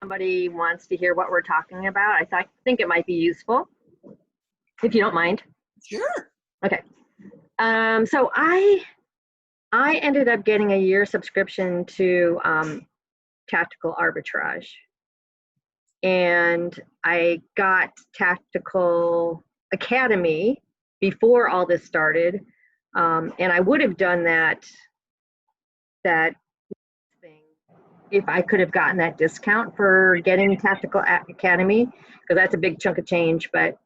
somebody wants to hear what we're talking about, think it might be useful, if you don't mind. Sure. Okay. So I ended up getting a year subscription to Tactical Arbitrage, and I got Tactical Academy before all this started, and I would have done that thing if I could have gotten that discount for getting Tactical Academy, because that's a big chunk of change, but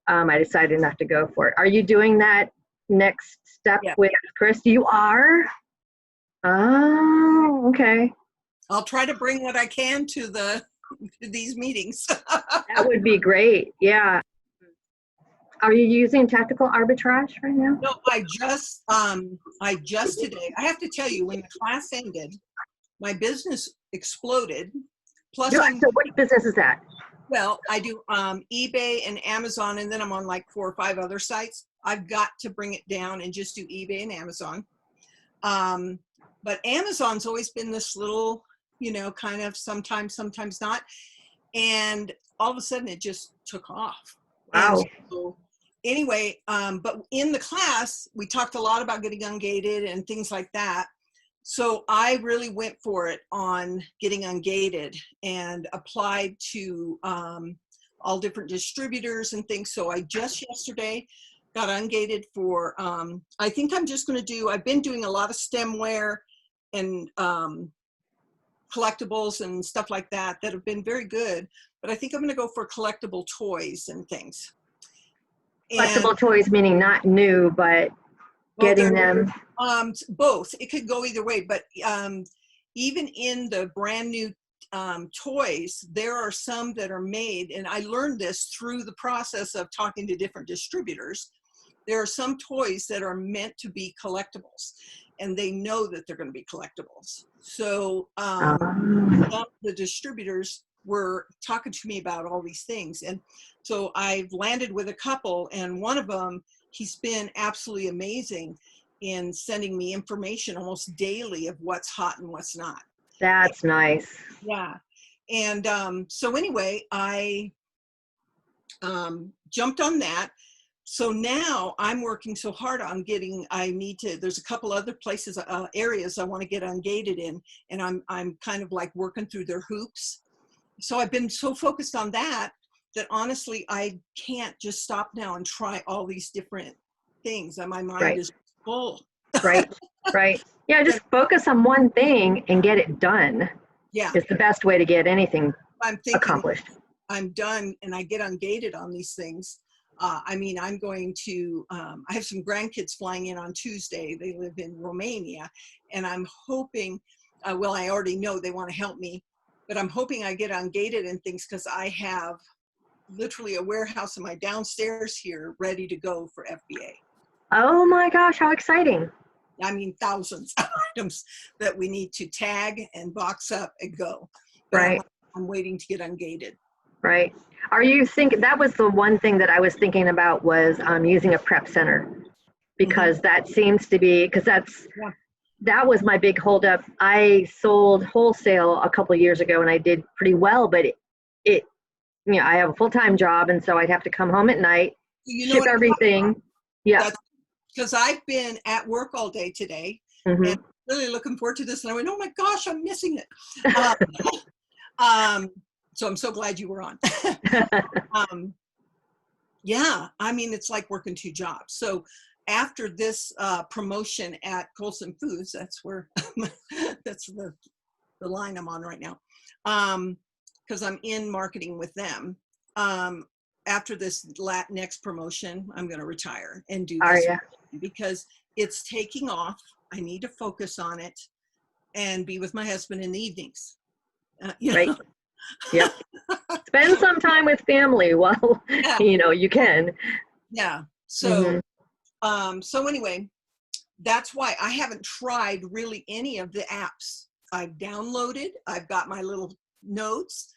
I decided not to go for it. Are you doing that next step with Chris? You are? Oh, okay. I'll try to bring what I can to these meetings. That would be great. Yeah. Are you using Tactical Arbitrage right now? No, I just today, I have to tell you, when the class ended, my business exploded. Plus, So what business is that? Well, I do eBay and Amazon, and then I'm on like 4 or 5 other sites. I've got to bring it down and just do eBay and Amazon. But Amazon's always been this little, kind of sometimes not. And all of a sudden it just took off. Wow. So, anyway, but in the class, we talked a lot about getting ungated and things like that. So I really went for it on getting ungated and applied to all different distributors and things. So I just yesterday got ungated for, I think I'm just going to do, I've been doing a lot of stemware and collectibles and stuff like that have been very good. But I think I'm going to go for collectible toys and things. Collectible toys meaning not new, but getting them. Both. It could go either way, but even in the brand new toys, there are some that are made, and I learned this through the process of talking to different distributors. There are some toys that are meant to be collectibles, and they know that they're going to be collectibles. So the distributors were talking to me about all these things, and so I've landed with a couple, and one of them, he's been absolutely amazing in sending me information almost daily of what's hot and what's not. That's nice. Yeah. And so anyway, I jumped on that. So now I'm working so hard on there's a couple other places, areas I want to get ungated in, and I'm kind of like working through their hoops. So I've been so focused on that honestly, I can't just stop now and try all these different things. And my mind is full. Right. Yeah, just focus on one thing and get it done. Yeah. It's the best way to get anything accomplished. I'm done and I get ungated on these things. I'm going to, I have some grandkids flying in on Tuesday. They live in Romania, and I'm hoping, I already know they want to help me, but I'm hoping I get ungated and things, because I have literally a warehouse in my downstairs here ready to go for FBA. Oh my gosh, how exciting. Thousands of items that we need to tag and box up and go. Right. I'm waiting to get ungated. Right. Are you thinking, that was the one thing that I was thinking about, was using a prep center, because that seems to be, because that was my big holdup. I sold wholesale a couple of years ago and I did pretty well, but it I have a full-time job, and so I'd have to come home at night, ship everything. Yeah. Because I've been at work all day today, and really looking forward to this. And I went, oh my gosh, I'm missing it. So I'm so glad you were on. It's like working 2 jobs. So after this promotion at Colson Foods, that's where that's the line I'm on right now. Because I'm in marketing with them. After this next promotion, I'm going to retire and do this because it's taking off. I need to focus on it and be with my husband in the evenings. Right. Yep. Spend some time with family while you can. Yeah. So, so anyway, that's why I haven't tried really any of the apps. I've downloaded. I've got my little notes,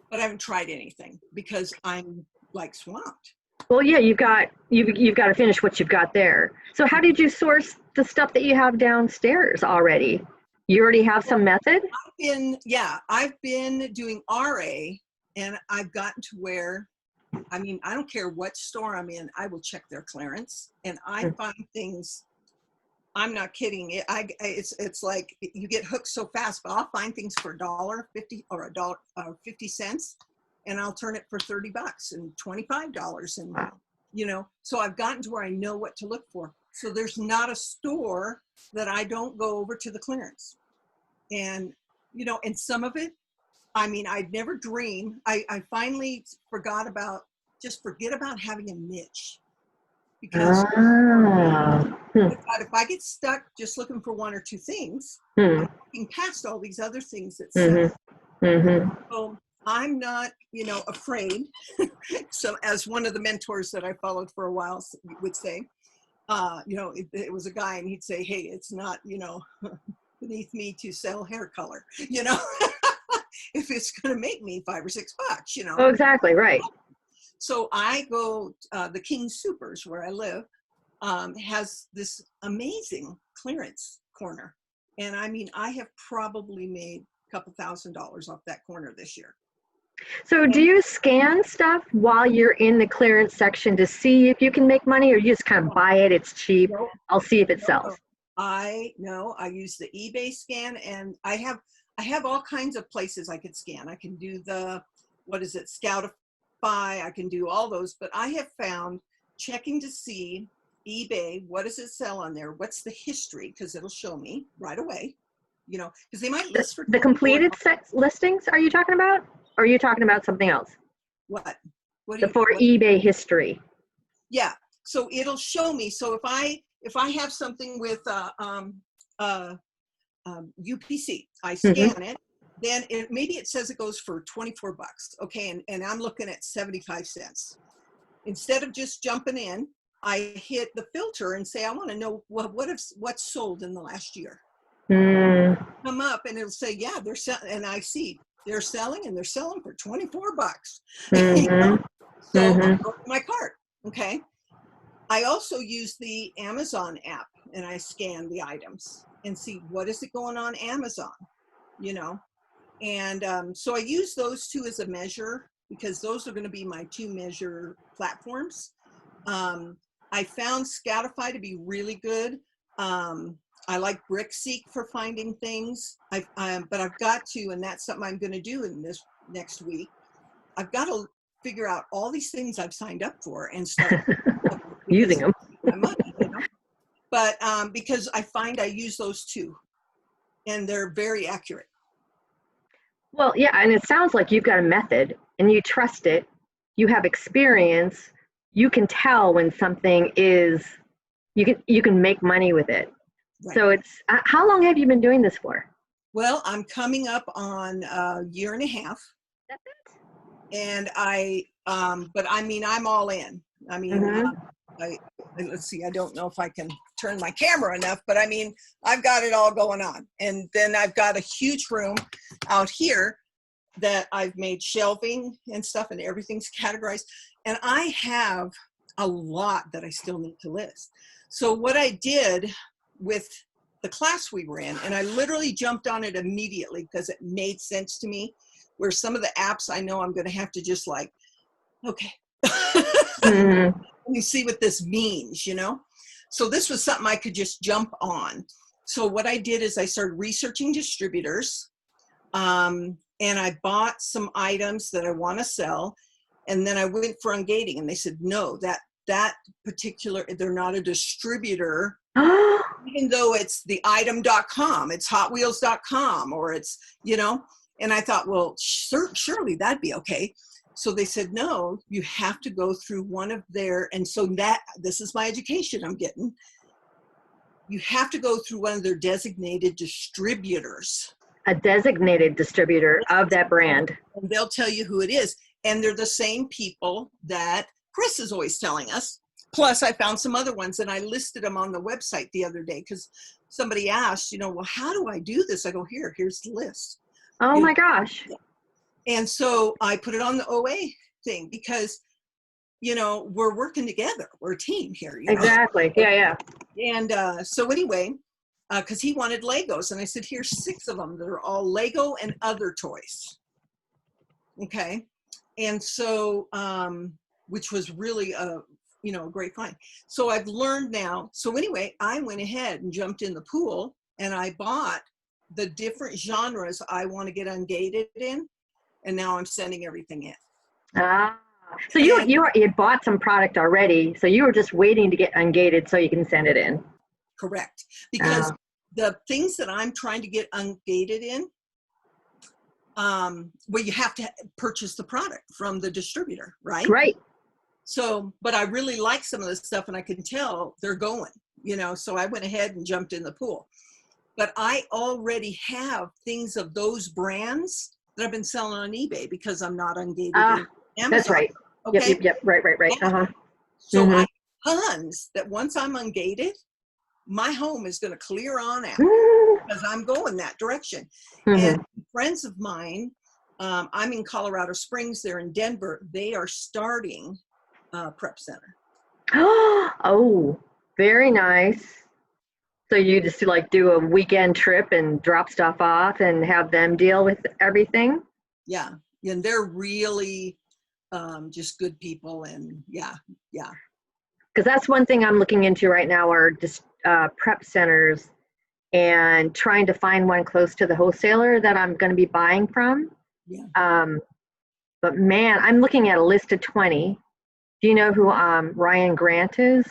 but I haven't tried anything because I'm like swamped. Well, yeah, you've got to finish what you've got there. So how did you source the stuff that you have downstairs already? You already have some method? I've been doing RA, and I've gotten to where, I mean, I don't care what store I'm in, I will check their clearance, and I find things, I'm not kidding. It's like you get hooked so fast, but I'll find things for $1.50 or $1.50, and I'll turn it for $30 and $25, and Wow. you know. So I've gotten to where I know what to look for. So there's not a store that I don't go over to the clearance, and you know, and some of it, I mean, I'd never dream. I finally forget about having a niche, because if I get stuck just looking for one or two things, I'm looking past all these other things that sell. So I'm not, you know, afraid. So as one of the mentors that I followed for a while would say, you know, it was a guy, and he'd say, hey, it's not, you know, beneath me to sell hair color, you know, if it's going to make me $5 or $6, you know. Oh, exactly, right. So I go, the King Supers where I live, has this amazing clearance corner. And I mean, I have probably made a couple $1,000s off that corner this year. So do you scan stuff while you're in the clearance section to see if you can make money, or you just kind of buy it, it's cheap, I'll see if it sells? I use the eBay scan, and I have all kinds of places I could scan. I can do the, Scoutify, I can do all those, but I have found checking to see eBay, what does it sell on there? What's the history? Because it'll show me right away, you know, because they might list for the completed listings. Are you talking about? Or are you talking about something else? What eBay history. Yeah. So it'll show me. So if I have something with UPC, I scan it, then maybe it says it goes for $24. Okay. And I'm looking at 75 cents. Instead of just jumping in, I hit the filter and say, I want to know what's sold in the last year. Come up and it'll say, yeah, they're selling, and I see they're selling, and they're selling for $24. You know? So I go to my cart. Okay. I also use the Amazon app, and I scan the items and see what is it going on Amazon, you know? And so I use those two as a measure, because those are going to be my two measure platforms. I found Scoutify to be really good. I like BrickSeek for finding things. But I've got to, and that's something I'm going to do in this next week. I've got to figure out all these things I've signed up for and start using them. My money, you know? But because I find I use those two, and they're very accurate. Well, yeah, and it sounds like you've got a method, and you trust it. You have experience. You can tell when something is, you can make money with it. Right. So it's, how long have you been doing this for? Well, I'm coming up on a year and a half. That's it. And but I mean, I'm all in. I mean, let's see, I don't know if I can turn my camera enough, but I mean, I've got it all going on. And then I've got a huge room out here that I've made shelving and stuff, and everything's categorized. And I have a lot that I still need to list. So what I did with the class we were in, and I literally jumped on it immediately because it made sense to me, where some of the apps I know I'm going to have to just like, okay, let me see what this means, you know? So this was something I could just jump on. So what I did is I started researching distributors, and I bought some items that I want to sell. And then I went for ungating, and they said, no, that particular, they're not a distributor, even though it's the item.com, it's hotwheels.com, or it's, you know, and I thought, well, surely that'd be okay. So they said, no, you have to go through one of their, and so this is my education I'm getting. You have to go through one of their designated distributors. A designated distributor of that brand. And they'll tell you who it is. And they're the same people that Chris is always telling us. Plus, I found some other ones, and I listed them on the website the other day because somebody asked, you know, well, how do I do this? I go, here's the list. Oh my gosh. And so I put it on the OA thing because, you know, we're working together. We're a team here. You know? Exactly. Yeah, yeah. And so anyway, because he wanted Legos. And I said, here's 6 of them that are all Lego and other toys. Okay. And so, which was really a great find. So I've learned now. So anyway, I went ahead and jumped in the pool and I bought the different genres I want to get ungated in. And now I'm sending everything in. So you bought some product already. So you were just waiting to get ungated so you can send it in. Correct. Because the things that I'm trying to get ungated in, well, you have to purchase the product from the distributor, right? Right. So, but I really like some of this stuff and I can tell they're going, so I went ahead and jumped in the pool. But I already have things of those brands that I've been selling on eBay because I'm not ungated in Amazon. That's right. Okay. Yep. Right. Yeah. So I have tons that once I'm ungated, my home is going to clear on out because I'm going that direction. And friends of mine, I'm in Colorado Springs, they're in Denver, they are starting a prep center. Oh, very nice. So you just do a weekend trip and drop stuff off and have them deal with everything? Yeah. And they're really just good people. And yeah. Because that's one thing I'm looking into right now are just prep centers and trying to find one close to the wholesaler that I'm going to be buying from. Yeah. But man, I'm looking at a list of 20. Do you know who Ryan Grant is?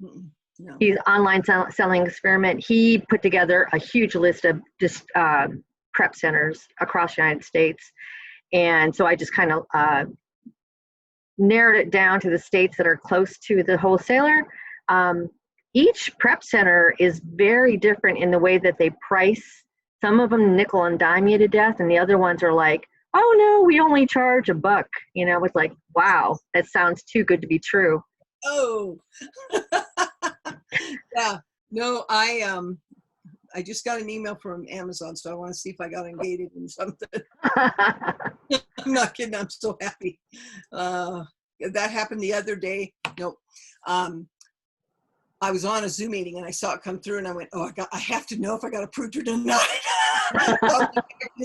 No. He's Online Selling Experiment. He put together a huge list of just prep centers across the United States. And so I just kind of narrowed it down to the states that are close to the wholesaler. Each prep center is very different in the way that they price. Some of them nickel and dime you to death, and the other ones are like, oh no, we only charge $1. It's like, wow, that sounds too good to be true. Oh, yeah. No, I just got an email from Amazon, so I want to see if I got ungated in something. I'm not kidding. I'm so happy. That happened the other day. Nope. I was on a Zoom meeting and I saw it come through and I went, oh, I have to know if I got approved or denied.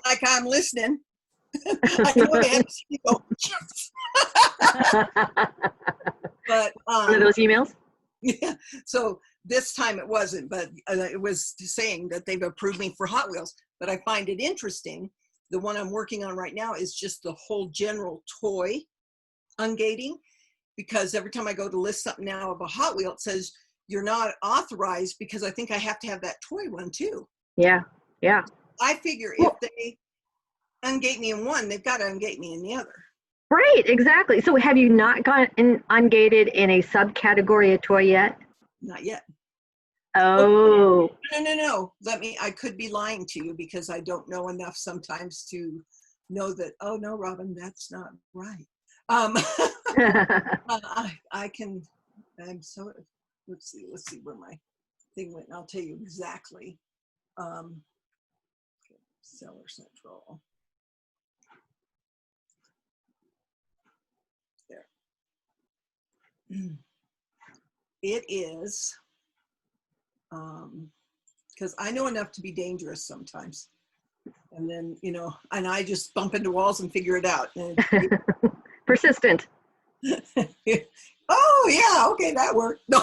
Like I'm listening. I know I have to go. But one of those emails? Yeah. So this time it wasn't, but it was saying that they've approved me for Hot Wheels. But I find it interesting. The one I'm working on right now is just the whole general toy ungating, because every time I go to list something now of a Hot Wheel, it says you're not authorized because I think I have to have that toy one too. Yeah. I figure if they ungate me in one, they've got to ungate me in the other. Right, exactly. So have you not gotten ungated in a subcategory of toy yet? Not yet. Oh. No. I could be lying to you because I don't know enough sometimes to know that, oh no, Robin, that's not right. Let's see where my thing went. And I'll tell you exactly. Seller Central. There. It is, because I know enough to be dangerous sometimes. And then, and I just bump into walls and figure it out. And, persistent. Oh, yeah. Okay, that worked. No.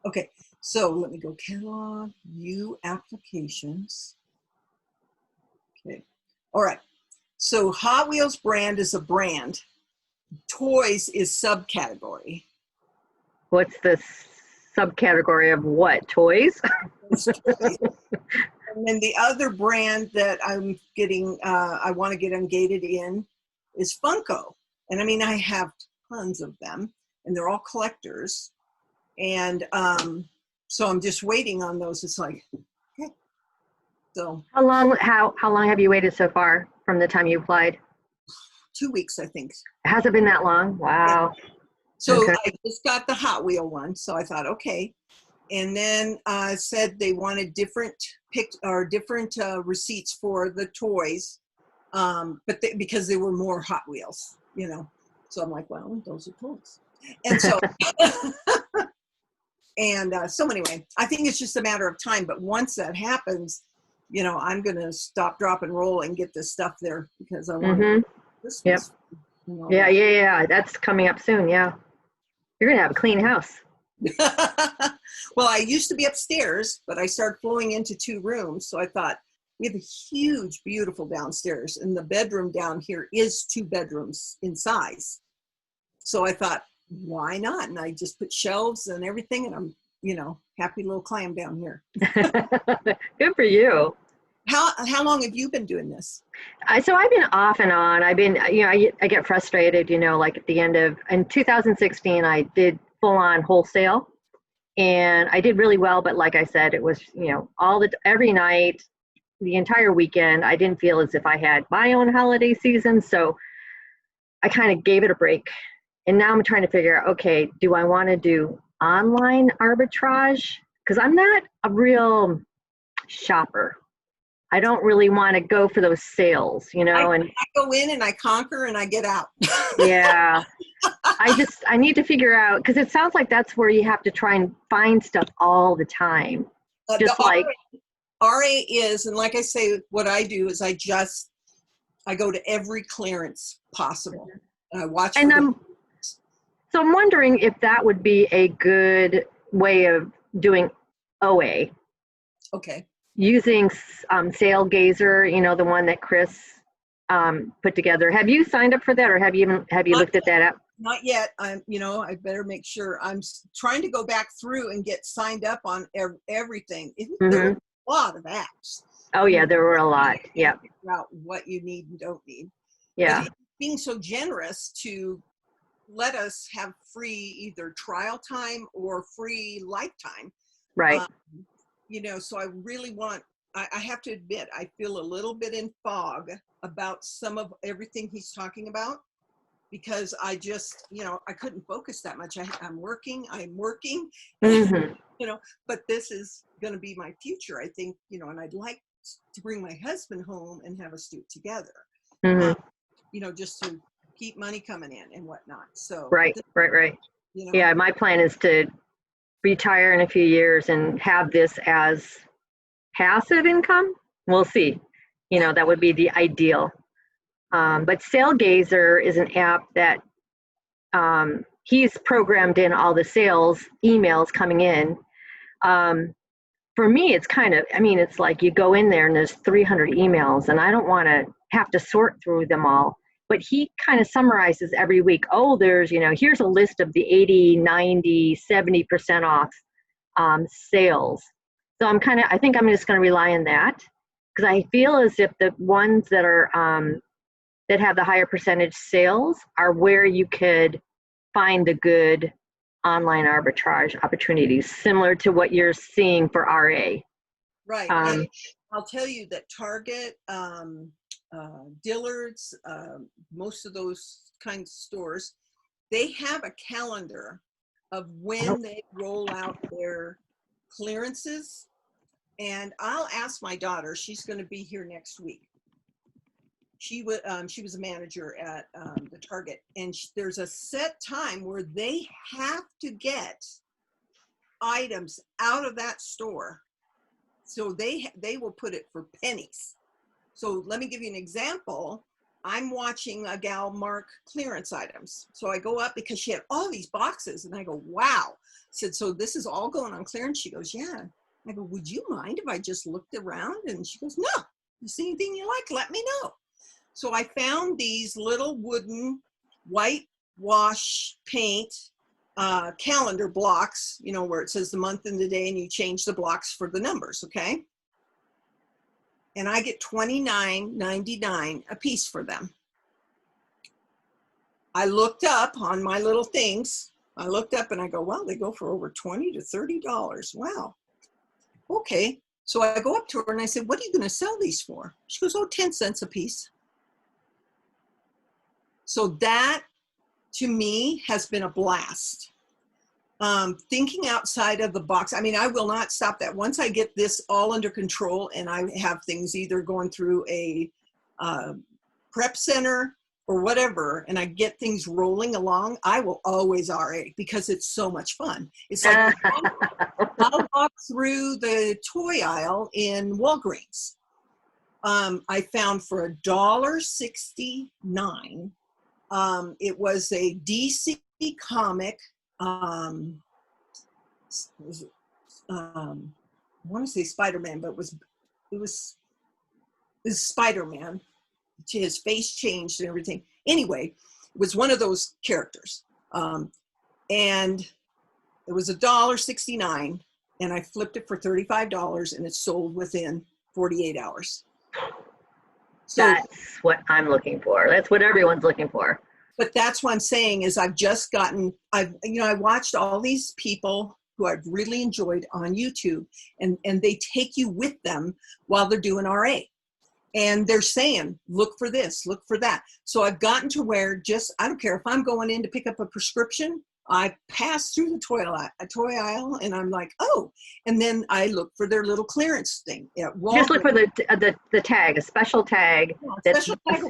Okay, so let me go catalog, view applications. Okay, all right. So Hot Wheels brand is a brand. Toys is subcategory. What's the subcategory of what? Toys? Toys. And then the other brand that I'm getting, I want to get ungated in is Funko. And I mean, I have tons of them and they're all collectors. And so I'm just waiting on those. It's like, okay. So how long have you waited so far from the time you applied? 2 weeks, I think. Has it been that long? Wow. Yeah. So okay. I just got the Hot Wheel one. So I thought, okay. And then said they wanted different receipts for the toys, but because they were more Hot Wheels, So I'm like, well, those are toys. And so, And so anyway, I think it's just a matter of time. But once that happens, you know, I'm going to stop, drop, and roll and get this stuff there because I want this. Yep. Yeah. That's coming up soon. Yeah. You're going to have a clean house. Well, I used to be upstairs, but I started flowing into 2 rooms. So I thought, we have a huge, beautiful downstairs, and the bedroom down here is 2 bedrooms in size. So I thought, why not? And I just put shelves and everything, and I'm, you know, happy little clam down here. Good for you. How long have you been doing this? So I've been off and on. I've been, you know, I get frustrated, you know, like at the end of, in 2016, I did full on wholesale, and I did really well. But like I said, it was, you know, every night, the entire weekend, I didn't feel as if I had my own holiday season. So I kind of gave it a break. And now I'm trying to figure out, okay, do I want to do online arbitrage? Because I'm not a real shopper. I don't really want to go for those sales, you know. And I go in and I conquer and I get out. Yeah. I need to figure out, because it sounds like that's where you have to try and find stuff all the time. Just like RA is, and like I say, what I do is I go to every clearance possible. And I watch. And so I'm wondering if that would be a good way of doing OA. Okay. Using Salegazer, you know, the one that Chris put together. Have you signed up for that, or have you looked at that app? Not yet. You know, I better make sure. I'm trying to go back through and get signed up on everything. There were a lot of apps. Oh yeah, there were a lot. Yeah. Figure out what you need and don't need. Yeah. But being so generous to let us have free either trial time or free lifetime. Right. You know, so I really want, I have to admit, I feel a little bit in fog about some of everything he's talking about, because I just, you know, I couldn't focus that much. I'm working, you know, but this is going to be my future, I think, you know, and I'd like to bring my husband home and have us do it together, you know, just to keep money coming in and whatnot. So right. You know, yeah, my plan is to retire in a few years and have this as passive income. We'll see. You know, that would be the ideal. But Salegazer is an app that he's programmed in all the sales emails coming in. For me, it's kind of, I mean, it's like you go in there and there's 300 emails, and I don't want to have to sort through them all. But he kind of summarizes every week, oh, there's, you know, here's a list of the 80, 90, 70% off sales. So I think I'm just going to rely on that, because I feel as if the ones that are, that have the higher percentage sales are where you could find the good online arbitrage opportunities, similar to what you're seeing for RA. Right. And I'll tell you that Target, Dillard's, most of those kinds of stores, they have a calendar of when they roll out their clearances. And I'll ask my daughter, she's going to be here next week. She was a manager at the Target, and there's a set time where they have to get items out of that store. So they will put it for pennies. So let me give you an example. I'm watching a gal mark clearance items. So I go up because she had all these boxes, and I go, wow. I said, so this is all going on clearance? She goes, yeah. I go, would you mind if I just looked around? And she goes, no. You see anything you like, let me know. So I found these little wooden whitewash paint calendar blocks, you know, where it says the month and the day, and you change the blocks for the numbers, okay? And I get $29.99 a piece for them. I looked up on my little things. I looked up and I go, wow, they go for over $20 to $30. Wow. Okay. So I go up to her and I said, what are you going to sell these for? She goes, oh, 10 cents a piece. So that, to me, has been a blast. Thinking outside of the box. I mean, I will not stop that. Once I get this all under control and I have things either going through a prep center or whatever, and I get things rolling along, I will always RA because it's so much fun. It's like I'll walk through the toy aisle in Walgreens. I found for $1.69. It was a DC comic. I want to say Spider-Man, but it was Spider-Man. His face changed and everything. Anyway, it was one of those characters. And it was $1.69, and I flipped it for $35, and it sold within 48 hours. So that's what I'm looking for. That's what everyone's looking for. But that's what I'm saying is I watched all these people who I've really enjoyed on YouTube, and they take you with them while they're doing RA. And they're saying, look for this, look for that. So I've gotten to where I don't care if I'm going in to pick up a prescription, I pass through the toy aisle and I'm like, oh, and then I look for their little clearance thing. Just look for the tag, a special tag. Yeah, special tag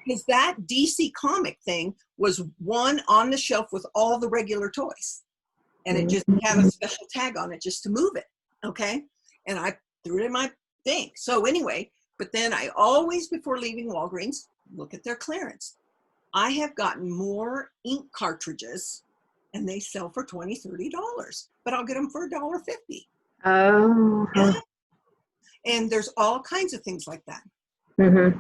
because that DC comic thing was one on the shelf with all the regular toys. And it just had a special tag on it just to move it. Okay. And I threw it in my thing. So anyway, but then I always, before leaving Walgreens, look at their clearance. I have gotten more ink cartridges, and they sell for $20, $30, but I'll get them for $1.50. Oh. Yeah. And there's all kinds of things like that. Mm-hmm.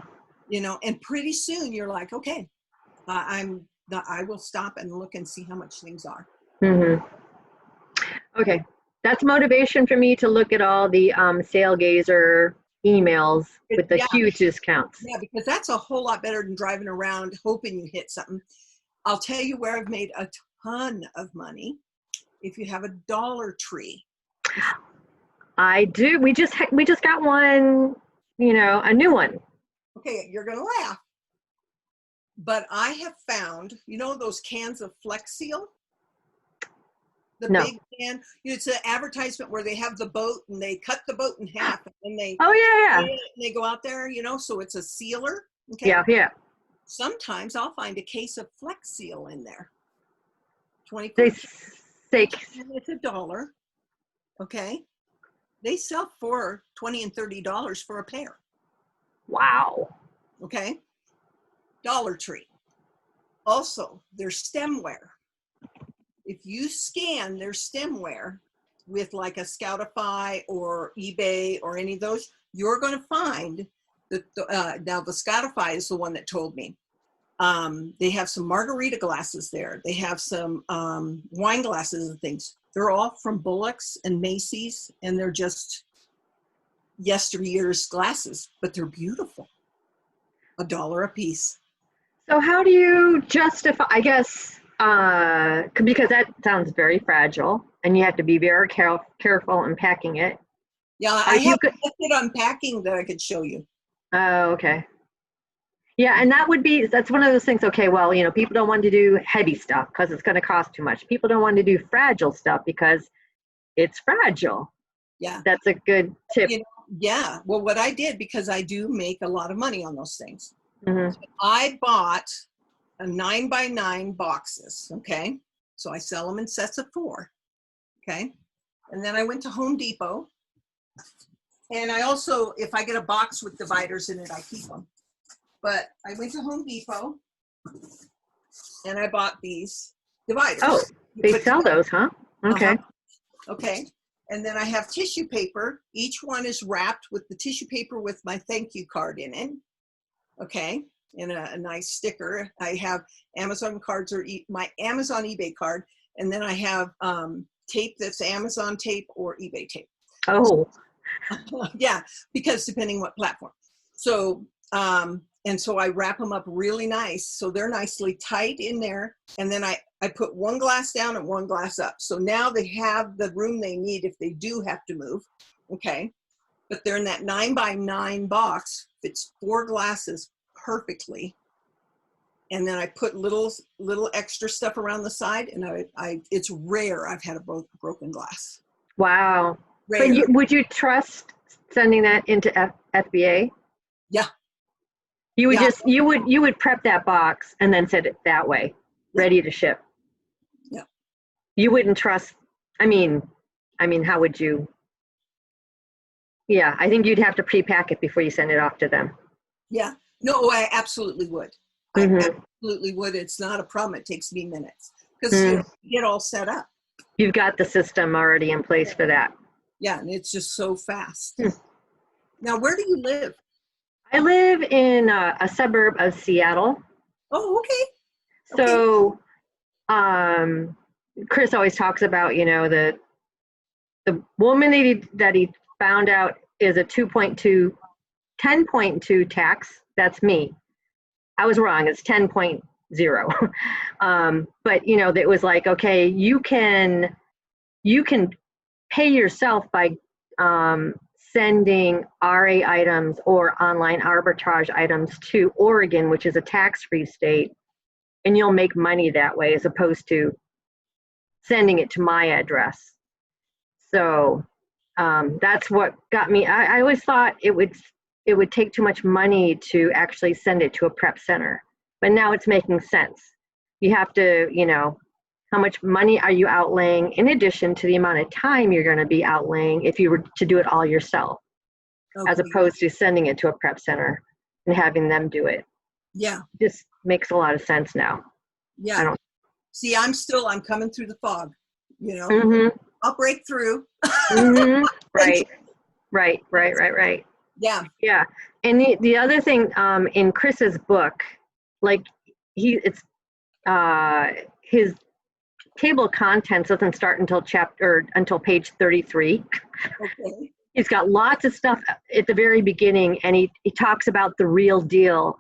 And pretty soon you're like, okay, I will stop and look and see how much things are. Mm-hmm. Okay. That's motivation for me to look at all the Salegazer emails with the huge discounts. Yeah, because that's a whole lot better than driving around hoping you hit something. I'll tell you where I've made a ton of money. If you have a Dollar Tree. I do. We just got one, a new one. Okay, you're gonna laugh. But I have found, those cans of Flex Seal? The big can. It's an advertisement where they have the boat and they cut the boat in half and they and they go out there, so it's a sealer. Okay. Yeah. Sometimes I'll find a case of Flex Seal in there. 24. It's $1. Okay. They sell for $20 and $30 for a pair. Wow. Okay. Dollar Tree. Also, there's stemware. If you scan their stemware with like a Scoutify or eBay or any of those, you're going to find that now the Scoutify is the one that told me. They have some margarita glasses there. They have some wine glasses and things. They're all from Bullock's and Macy's, and they're just yesteryear's glasses, but they're beautiful. $1 a piece. So how do you justify, I guess, because that sounds very fragile, and you have to be very careful in packing it. Yeah, I have a method unpacking that I could show you. Oh, okay. Yeah, and that's one of those things, okay, well, people don't want to do heavy stuff because it's going to cost too much. People don't want to do fragile stuff because it's fragile. Yeah. That's a good tip. Yeah. Well, what I did, because I do make a lot of money on those things, Mm-hmm. so I bought a 9x9 boxes, okay? So I sell them in sets of 4, okay? And then I went to Home Depot. And I also, if I get a box with dividers in it, I keep them. But I went to Home Depot and I bought these dividers. Oh, they sell those, huh? Okay. Uh-huh. Okay. And then I have tissue paper. Each one is wrapped with the tissue paper with my thank you card in it. Okay. And a nice sticker. I have Amazon cards or my Amazon eBay card. And then I have tape that's Amazon tape or eBay tape. Oh. Yeah, because depending what platform. So, and so I wrap them up really nice. So they're nicely tight in there. And then I put one glass down and one glass up. So now they have the room they need if they do have to move. Okay. But they're in that 9x9 box. Fits 4 glasses perfectly. And then I put little extra stuff around the side. And it's rare I've had a broken glass. Wow. Rare. But would you trust sending that into FBA? Yeah. You would Yeah. just, you would prep that box and then send it that way, ready to ship. Yeah. You wouldn't trust, I mean, how would you? Yeah, I think you'd have to pre-pack it before you send it off to them. Yeah. No, I absolutely would. I Mhm. absolutely would. It's not a problem. It takes me minutes because Mm. you get all set up. You've got the system already in place for that. Yeah, and it's just so fast. Hmm. Now, where do you live? I live in a suburb of Seattle. Oh, okay. Okay. So Chris always talks about, the woman that he found out is a 10.2 tax. That's me. I was wrong. It's 10.0. But it was like, okay, you can pay yourself by sending RA items or online arbitrage items to Oregon, which is a tax-free state, and you'll make money that way as opposed to sending it to my address. So that's what got me. I always thought it would take too much money to actually send it to a prep center, but now it's making sense. You have to, how much money are you outlaying in addition to the amount of time you're going to be outlaying if you were to do it all yourself, Okay. as opposed to sending it to a prep center and having them do it. Yeah. Just makes a lot of sense now. Yeah. I don't. See, I'm coming through the fog, Mm-hmm. I'll break through. Mm-hmm. Right. Yeah. Yeah. And the other thing in Chris's book, like his table of contents doesn't start until page 33. Okay. He's got lots of stuff at the very beginning, and he talks about the real deal.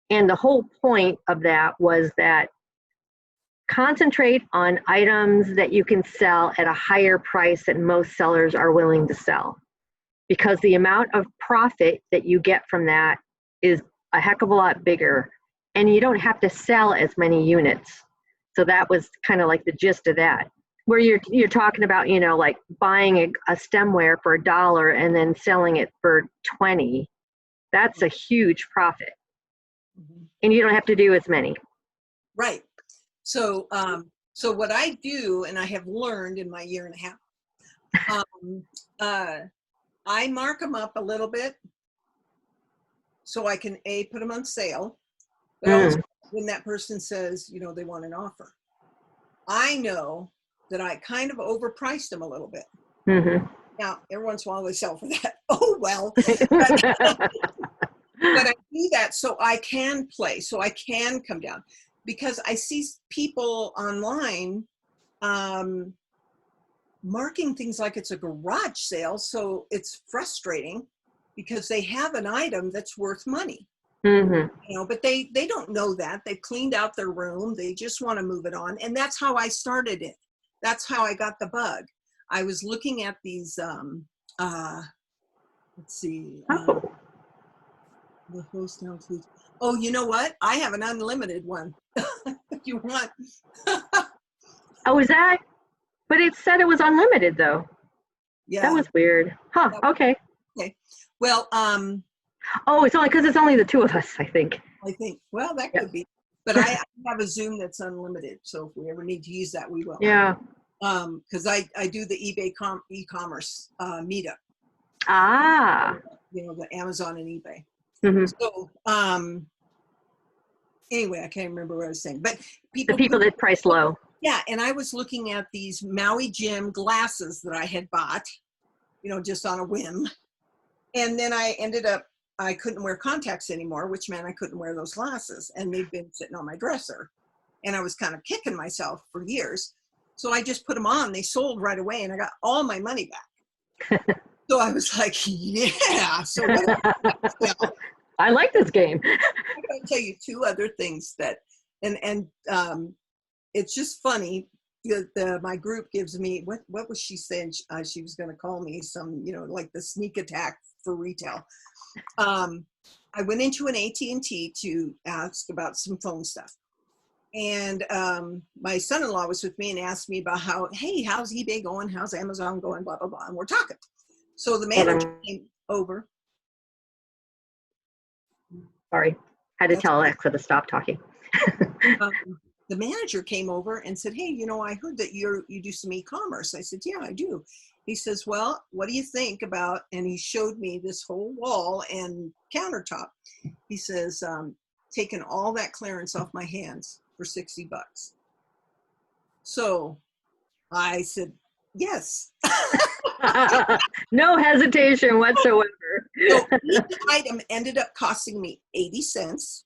And the whole point of that was that concentrate on items that you can sell at a higher price than most sellers are willing to sell, because the amount of profit that you get from that is a heck of a lot bigger, and you don't have to sell as many units. So that was kind of like the gist of that, where you're talking about, like buying a stemware for $1 and then selling it for 20. That's a huge profit, Mhm. and you don't have to do as many. Right. So, so what I do, and I have learned in my year and a half, I mark them up a little bit so I can put them on sale, but also when that person says, they want an offer, I know that I kind of overpriced them a little bit. Mm-hmm. Now, every once in a while they sell for that. Oh, well, but I do that so I can play, so I can come down, because I see people online marking things like it's a garage sale. So it's frustrating because they have an item that's worth money, Mm-hmm. but they don't know that. They've cleaned out their room. They just want to move it on. And that's how I started it. That's how I got the bug. I was looking at these, let's see, the host now includes, oh, you know what? I have an unlimited one. If you want. Oh, is that? But it said it was unlimited, though. Yeah. That was weird. Huh, okay. Okay. Well, Oh, it's only because it's only the two of us, I think. I think, well, that could be. But I have a Zoom that's unlimited. So if we ever need to use that, we will. Yeah. Because I do the eBay e-commerce meetup. Ah. The Amazon and eBay. Mm-hmm. So anyway, I can't remember what I was saying. But The people that price low. Yeah, and I was looking at these Maui Jim glasses that I had bought, just on a whim. And then I couldn't wear contacts anymore, which meant I couldn't wear those glasses. And they've been sitting on my dresser. And I was kind of kicking myself for years. So I just put them on. They sold right away, and I got all my money back. So I was like, yeah. So what I like this game. I'm going to tell you two other things that, and it's just funny. My group gives me, what was she saying? She was going to call me some, like the sneak attack for retail. I went into an AT&T to ask about some phone stuff. And my son-in-law was with me and asked me about how's eBay going? How's Amazon going? Blah, blah, blah. And we're talking. So the manager came over. Sorry. Had to That's tell Alexa to stop talking. um, the manager came over and said, hey, I heard that you do some e-commerce. I said, yeah, I do. He says, well, what do you think about, and he showed me this whole wall and countertop. He says, taking all that clearance off my hands for $60. So I said, yes. No hesitation whatsoever. So each item ended up costing me 80 cents.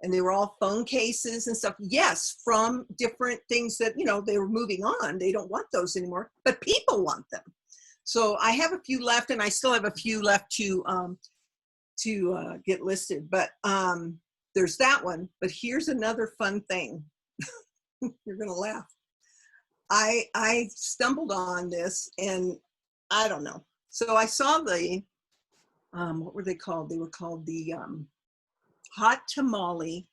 And they were all phone cases and stuff. Yes, from different things that, they were moving on. They don't want those anymore, but people want them. So I have a few left, and I still have a few left to get listed. But there's that one. But here's another fun thing. You're going to laugh. I stumbled on this, and I don't know. So I saw the, what were they called? They were called the hot tamale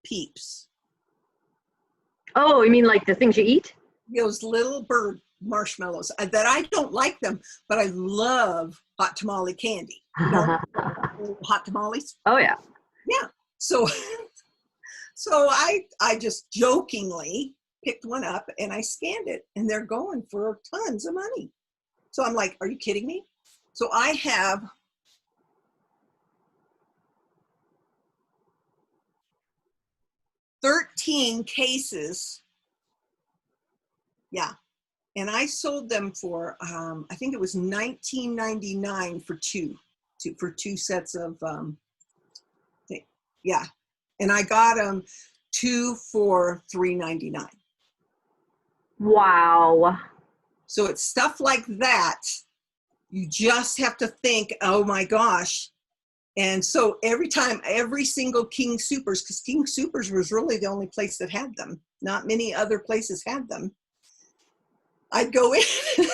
peeps. Oh, you mean like the things you eat? Those little bird marshmallows that I don't like them, but I love hot tamale candy. Hot tamales. Oh yeah. Yeah. So I just jokingly picked one up and I scanned it, and they're going for tons of money. So I'm like, are you kidding me? So I have 13 cases. Yeah. And I sold them for, I think it was $19.99 for two sets of, yeah. And I got them 2 for $3.99. Wow. So it's stuff like that. You just have to think, oh my gosh. And so every single King Soopers, because King Soopers was really the only place that had them. Not many other places had them. I'd go in, and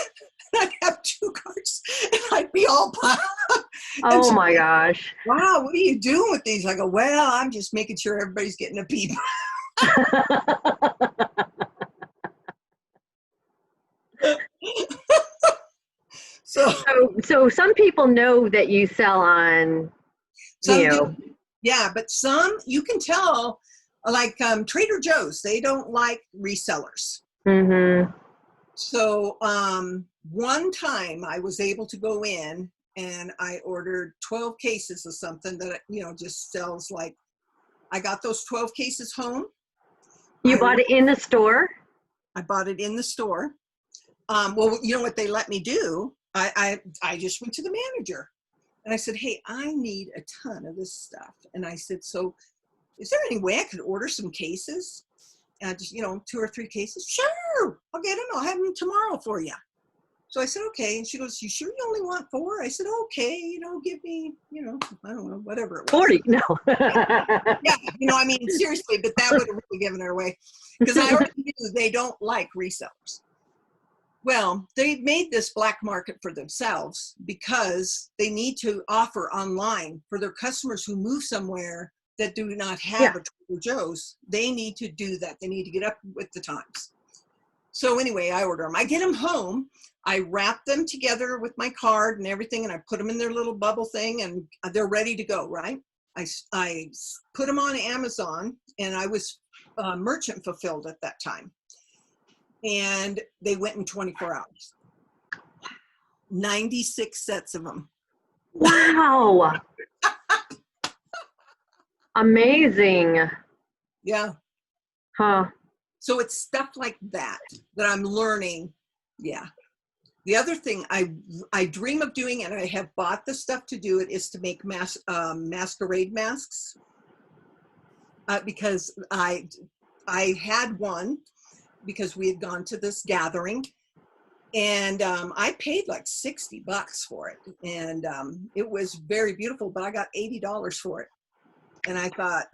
I'd have 2 carts, and I'd be all piled up. Oh so, my gosh. Wow, what are you doing with these? I go, well, I'm just making sure everybody's getting a peep. So some people know that you sell on, yeah, but some you can tell, like Trader Joe's, they don't like resellers. Mm-hmm. So one time I was able to go in and I ordered 12 cases of something that, just sells like, I got those 12 cases home. You bought it in the store? I bought it in the store. Well, you know what they let me do? I just went to the manager and I said, hey, I need a ton of this stuff. And I said, so is there any way I could order some cases? Just, 2 or 3 cases. Sure, I'll get them. I'll have them tomorrow for you. So I said, okay. And she goes, you sure you only want 4? I said, okay, give me, I don't know, whatever it was. 40, no. Yeah, seriously, but that would have really given her away. Because I already knew they don't like resellers. Well, they made this black market for themselves because they need to offer online for their customers who move somewhere that do not have a Trader Joe's. They need to do that. They need to get up with the times. So anyway, I order them. I get them home. I wrap them together with my card and everything, and I put them in their little bubble thing, and they're ready to go, right? I put them on Amazon, and I was merchant fulfilled at that time. And they went in 24 hours. 96 sets of them. Wow. Amazing. Yeah. Huh. So it's stuff like that I'm learning. Yeah. The other thing I dream of doing, and I have bought the stuff to do it, is to make masquerade masks. Because I had one because we had gone to this gathering, and I paid like $60 for it, and it was very beautiful, but I got $80 for it. And I thought,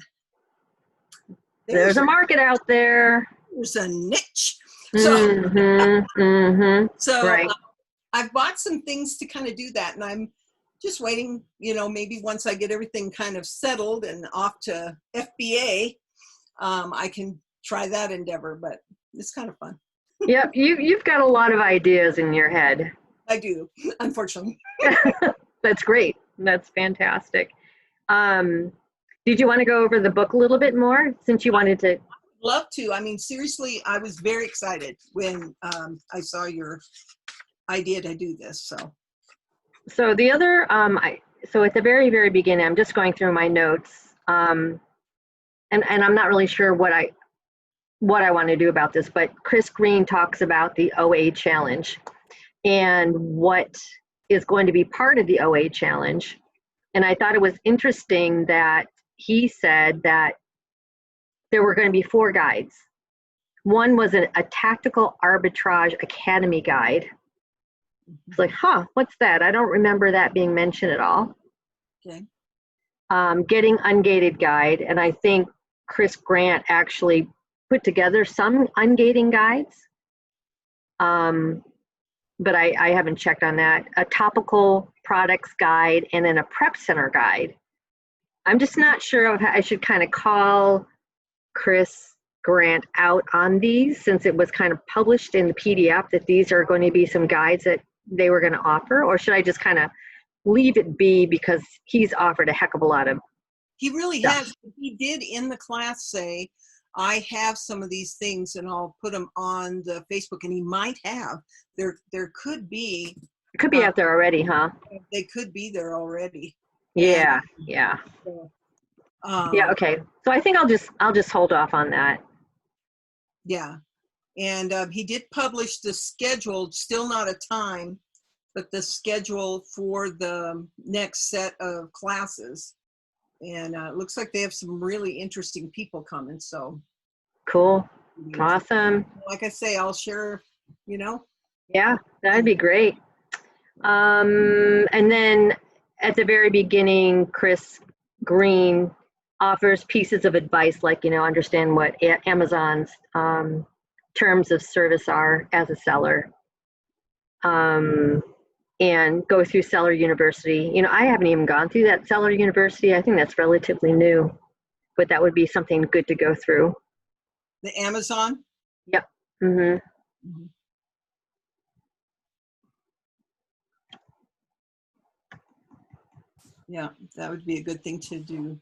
there's a market out there. There's a niche. So, so right. I've bought some things to kind of do that, and I'm just waiting, maybe once I get everything kind of settled and off to FBA, I can try that endeavor, but it's kind of fun. Yep, you've got a lot of ideas in your head. I do, unfortunately. That's great. That's fantastic. Did you want to go over the book a little bit more since you wanted to? Love to. I mean, seriously, I was very excited when I saw your idea to do this. So the other, so at the very, very beginning, I'm just going through my notes, and I'm not really sure what I want to do about this, but Chris Green talks about the OA challenge and what is going to be part of the OA challenge. And I thought it was interesting that he said that there were going to be 4 guides. One was a tactical arbitrage academy guide. It's like, what's that? I don't remember that being mentioned at all. Okay. Getting ungated guide, and I think Chris Grant actually put together some ungating guides, but I haven't checked on that. A topical products guide, and then a prep center guide. I'm just not sure if I should kind of call Chris Grant out on these, since it was kind of published in the PDF that these are going to be some guides that they were going to offer, or should I just kind of leave it be because he's offered a heck of a lot of He really stuff. has. He did in the class say, I have some of these things and I'll put them on the Facebook, and he might have. There could be. It could be out there already, huh? They could be there already. Yeah, And, yeah. Um, Yeah, okay. So I think I'll just hold off on that. Yeah. And he did publish the schedule, still not a time, but the schedule for the next set of classes. And it looks like they have some really interesting people coming. So Cool. Awesome. like I say, I'll share, Yeah, that'd be great. And then at the very beginning, Chris Green offers pieces of advice like, understand what Amazon's terms of service are as a seller, and go through Seller University. I haven't even gone through that Seller University. I think that's relatively new, but that would be something good to go through. The Amazon. Yep. Mm-hmm. Mm-hmm. Yeah, that would be a good thing to do.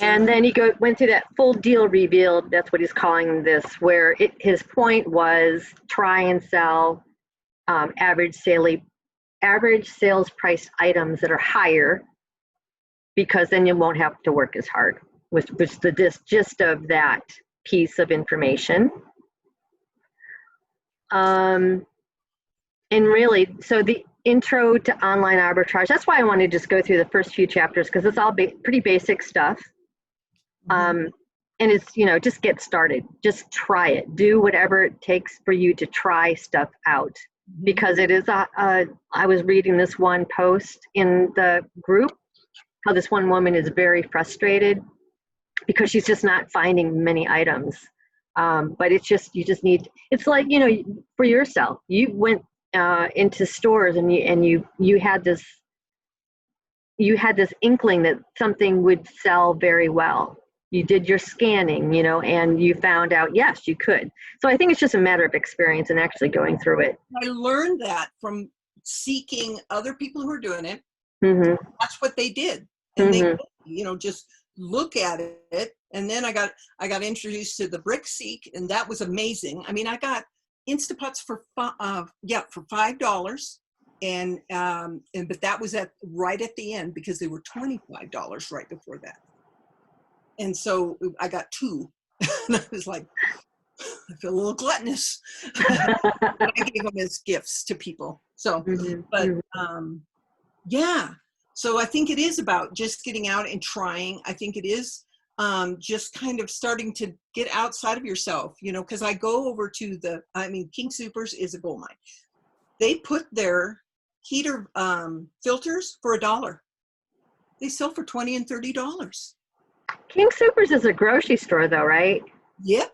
And then he went through that full deal reveal. That's what he's calling this, where his point was try and sell average sales price items that are higher, because then you won't have to work as hard. Which the gist of that piece of information. And really, so the intro to online arbitrage, that's why I want to just go through the first few chapters, because it's all pretty basic stuff. And it's, just get started, just try it, do whatever it takes for you to try stuff out, because it is I was reading this one post in the group, how this one woman is very frustrated because she's just not finding many items. But it's just, you just need, it's like, for yourself, you went into stores and you had this inkling that something would sell very well. You did your scanning, and you found out, yes, you could. So I think it's just a matter of experience and actually going through it. I learned that from seeking other people who are doing it. Mm-hmm. That's what they did. And they, just look at it. And then I got introduced to the Brick Seek, and that was amazing. I mean, I got Instapots for $5, and but that was right at the end, because they were $25 right before that. And so I got 2, and I was like, I feel a little gluttonous. But I gave them as gifts to people. So, yeah. So I think it is about just getting out and trying. I think it is just kind of starting to get outside of yourself, because I go over to King Soopers is a gold mine. They put their heater filters for $1. They sell for $20 and $30. King Soopers is a grocery store though, right? Yep.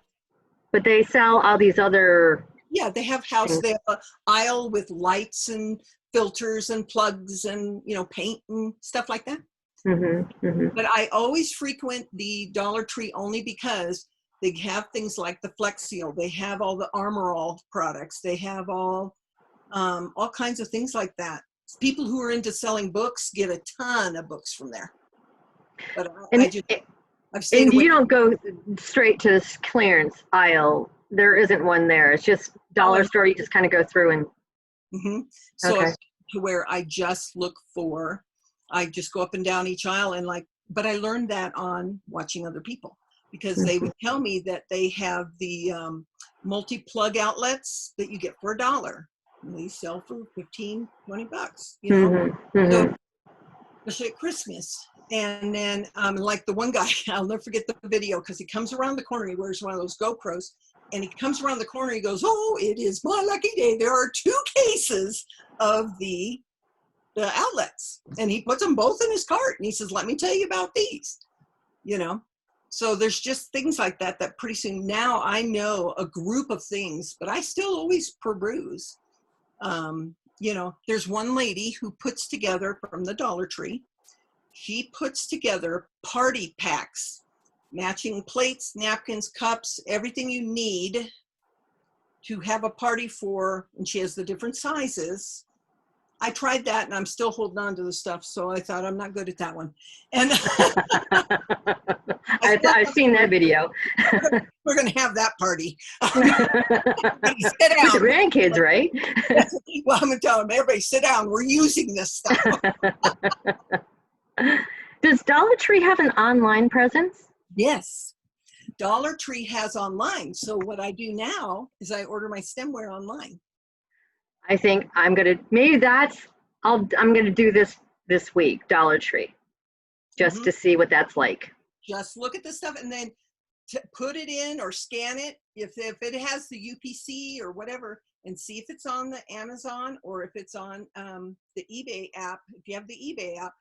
But they sell all these other. Yeah, they have they have an aisle with lights and filters and plugs and, paint and stuff like that. Mm-hmm, mm-hmm. But I always frequent the Dollar Tree only because they have things like the Flex Seal. They have all the Armor All products. They have all kinds of things like that. People who are into selling books get a ton of books from there. But And, I've stayed and away. you don't go straight to this clearance aisle. There isn't one there. It's just dollar store. You just kind of go through and. Mm-hmm. So Okay. to where I just look for, I just go up and down each aisle and but I learned that on watching other people, because they would tell me that they have the multi-plug outlets that you get for $1. And they sell for 15, 20 bucks, you know? So, especially at Christmas. And then like the one guy, I'll never forget the video, because he comes around the corner, he wears one of those GoPros, and he comes around the corner, he goes, "Oh, it is my lucky day. There are 2 cases of the outlets." And he puts them both in his cart, and he says, "Let me tell you about these," you know? So there's just things like that, that pretty soon now I know a group of things, but I still always peruse. You know, there's one lady who puts together from the Dollar Tree, she puts together party packs, matching plates, napkins, cups, everything you need to have a party for, and she has the different sizes. I tried that and I'm still holding on to the stuff, so I thought I'm not good at that one. And I've seen that video. We're going to have that party. With Sit down. the grandkids, right? Well, I'm going to tell them, everybody sit down. We're using this stuff. Does Dollar Tree have an online presence? Yes. Dollar Tree has online. So what I do now is I order my stemware online. I think I'm gonna I'm gonna do this week, Dollar Tree, just to see what that's like. Just look at the stuff and then put it in or scan it if it has the UPC or whatever, and see if it's on the Amazon or if it's on the eBay app. If you have the eBay app,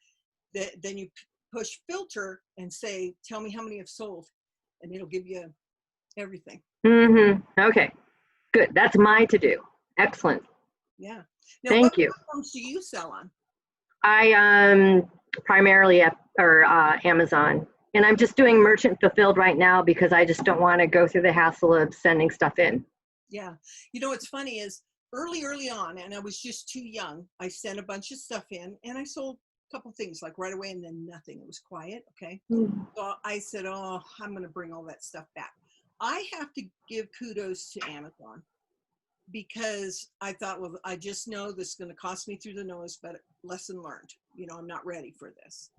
then you push filter and say, "Tell me how many have sold," and it'll give you everything. Okay, good. That's my to-do. Excellent. Yeah. Now, Thank you. What platforms do you sell on? I primarily Amazon, and I'm just doing merchant fulfilled right now because I just don't want to go through the hassle of sending stuff in. Yeah. You know, what's funny is early on, and I was just too young, I sent a bunch of stuff in and I sold couple things like right away, and then nothing. It was quiet. Okay. So I said, "Oh, I'm going to bring all that stuff back." I have to give kudos to Amazon, because I thought, well, I just know this is going to cost me through the nose, but lesson learned. You know, I'm not ready for this.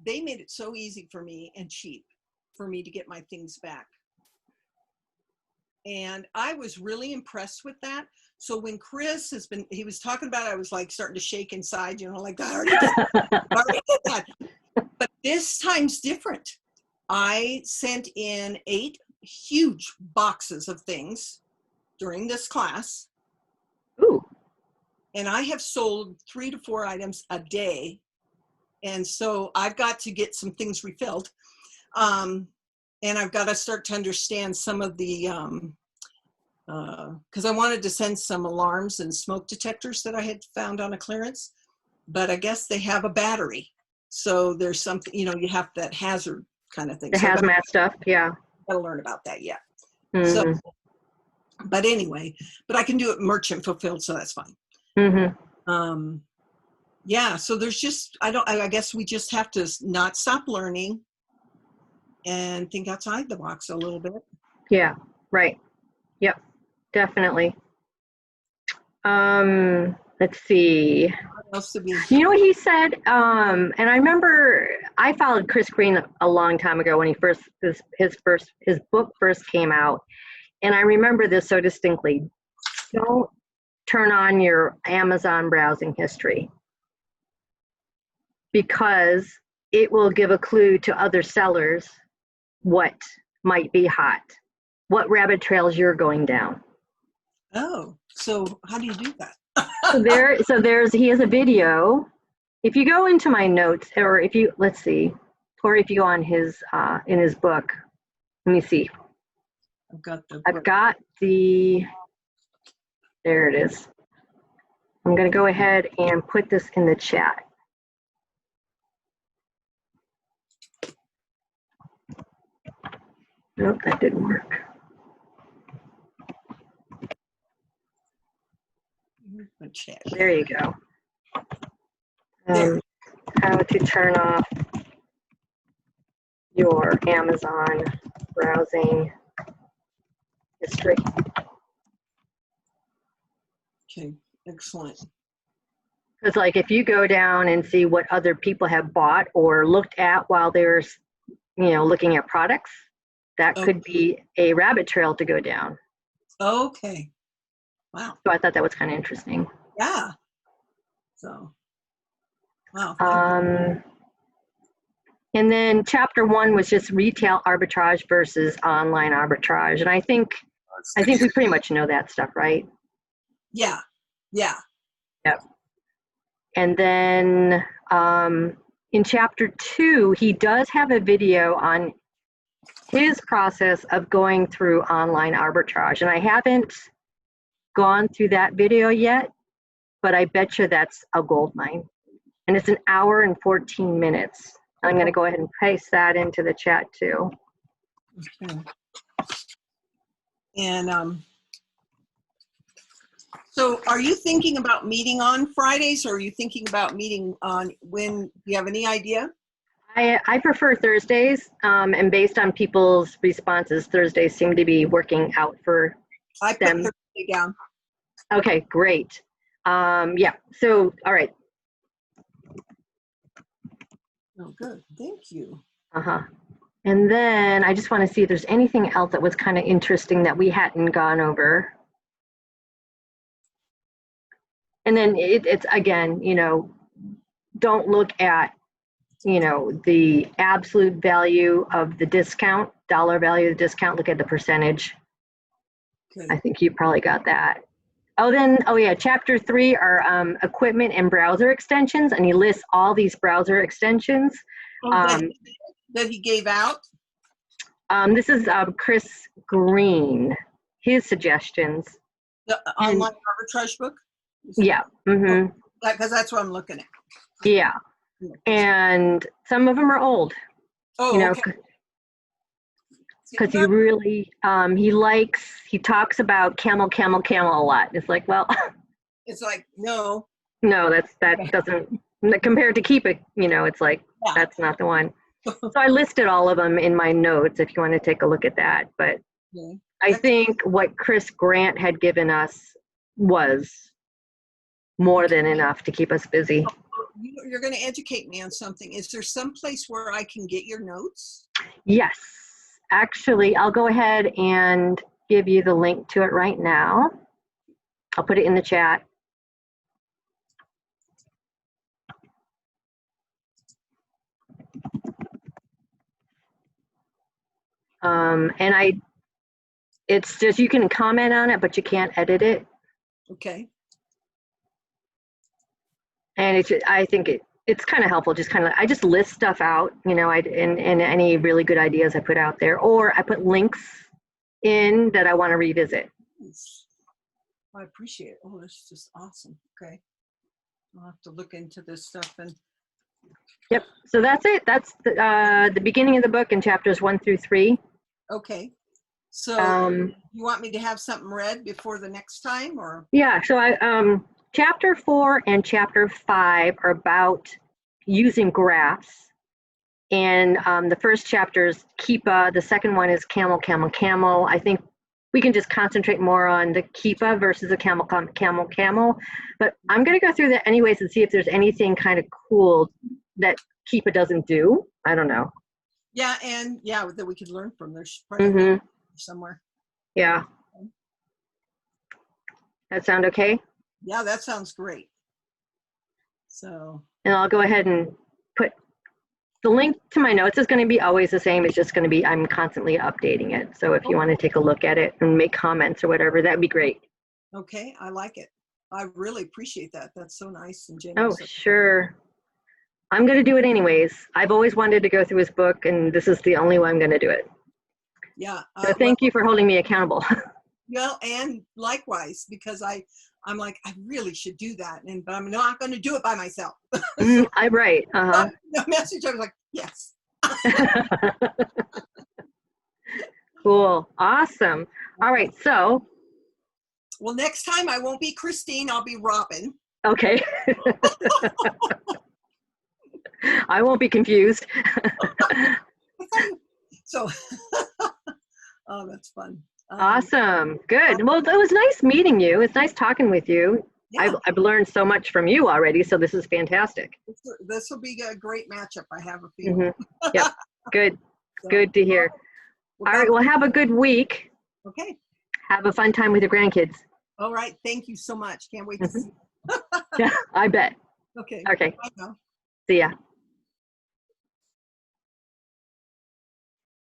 They made it so easy for me and cheap for me to get my things back. And I was really impressed with that. So when Chris he was talking about it, I was like starting to shake inside, you know, like, I already did that. But this time's different. I sent in 8 huge boxes of things during this class. Ooh. And I have sold 3 to 4 items a day. And so I've got to get some things refilled. And I've got to start to understand some of the, because I wanted to send some alarms and smoke detectors that I had found on a clearance, but I guess they have a battery. So there's something, you know, you have that hazard kind of thing. The hazmat stuff, yeah. Got to learn about that yet. So, but anyway, but I can do it merchant fulfilled, so that's fine. Yeah, so there's just, I guess we just have to not stop learning and think outside the box a little bit. Yeah, right. Yep, definitely. Let's see. What else did we... You know what he said? And I remember I followed Chris Green a long time ago when his book first came out. And I remember this so distinctly. Don't turn on your Amazon browsing history, because it will give a clue to other sellers what might be hot, what rabbit trails you're going down. Oh, so how do you do that? He has a video. If you go into my notes, or if you, let's see, or if you go on his, in his book, let me see. I've got the, there it is. I'm going to go ahead and put this in the chat. Nope, that didn't work. There you go. How to turn off your Amazon browsing history. Okay, excellent. Because like if you go down and see what other people have bought or looked at while they're, looking at products, that could be a rabbit trail to go down. Okay. Wow. So I thought that was kind of interesting. Yeah. So, wow. And then chapter 1 was just retail arbitrage versus online arbitrage. And I think we pretty much know that stuff, right? Yeah. Yeah. Yep. And then in chapter 2, he does have a video on his process of going through online arbitrage. And I haven't gone through that video yet, but I bet you that's a gold mine. And it's an hour and 14 minutes. I'm going to go ahead and paste that into the chat too. Okay. And so are you thinking about meeting on Fridays, or are you thinking about meeting on when? Do you have any idea? I prefer Thursdays, and based on people's responses, Thursdays seem to be working out for I put them. Thursday down. Okay, great. Yeah, so, all right. Oh, good. Thank you. Uh-huh. And then I just want to see if there's anything else that was kind of interesting that we hadn't gone over. And then it's again, don't look at, the absolute value of the discount, dollar value of the discount, look at the percentage. Okay. I think you probably got that. Oh yeah, chapter 3 are equipment and browser extensions, and he lists all these browser extensions. That he gave out? This is Chris Green, his suggestions. The online arbitrage book? Yeah. Mm-hmm. Because that's what I'm looking at. Yeah. And some of them are old. Oh, okay. Because he really, he talks about camel a lot. It's like, well. It's like, no. No, that doesn't, compared to Keep It, it's like, yeah. That's not the one. So I listed all of them in my notes if you want to take a look at that. But okay. I think what Chris Grant had given us was more than enough to keep us busy. You're going to educate me on something. Is there some place where I can get your notes? Yes. Actually, I'll go ahead and give you the link to it right now. I'll put it in the chat. And it's just, you can comment on it, but you can't edit it. Okay. And I think it's kind of helpful. I just list stuff out, and any really good ideas I put out there, or I put links in that I want to revisit. I appreciate it. Oh, that's just awesome. Okay. I'll have to look into this stuff. And yep. So that's it. That's the beginning of the book in chapters 1 through 3. Okay. So you want me to have something read before the next time, or? Yeah. So chapter 4 and chapter 5 are about using graphs. And the first chapter is Keepa. The second one is camel. I think we can just concentrate more on the Keepa versus the camel. But I'm going to go through that anyways and see if there's anything kind of cool that Keepa doesn't do. I don't know. Yeah, and that we could learn from. There's probably somewhere. Yeah. That sound okay? Yeah, that sounds great. So. And I'll go ahead and put the link to my notes is going to be always the same. It's just going to be, I'm constantly updating it. So if you want to take a look at it and make comments or whatever, that'd be great. Okay, I like it. I really appreciate that. That's so nice and generous. Oh, sure. I'm going to do it anyways. I've always wanted to go through his book, and this is the only way I'm going to do it. Yeah. So thank you for holding me accountable. Well, and likewise, because I'm like, I really should do that, but I'm not going to do it by myself. So, I'm right. The message, I was like, yes. Cool. Awesome. All right. So. Well, next time I won't be Christine. I'll be Robin. Okay. I won't be confused. I thought So, oh, that's fun. Awesome. Good. Well, it was nice meeting you. It's nice talking with you. Yeah, I've learned so much from you already, so this is fantastic. this will be a great matchup. I have a feeling. Yep. Good. So, Good to hear. well, All right. Well, have a good week. okay. Have a fun time with your grandkids. All right. Thank you so much. Can't wait to see. Yeah, I bet. Okay. Okay. Bye now. See ya.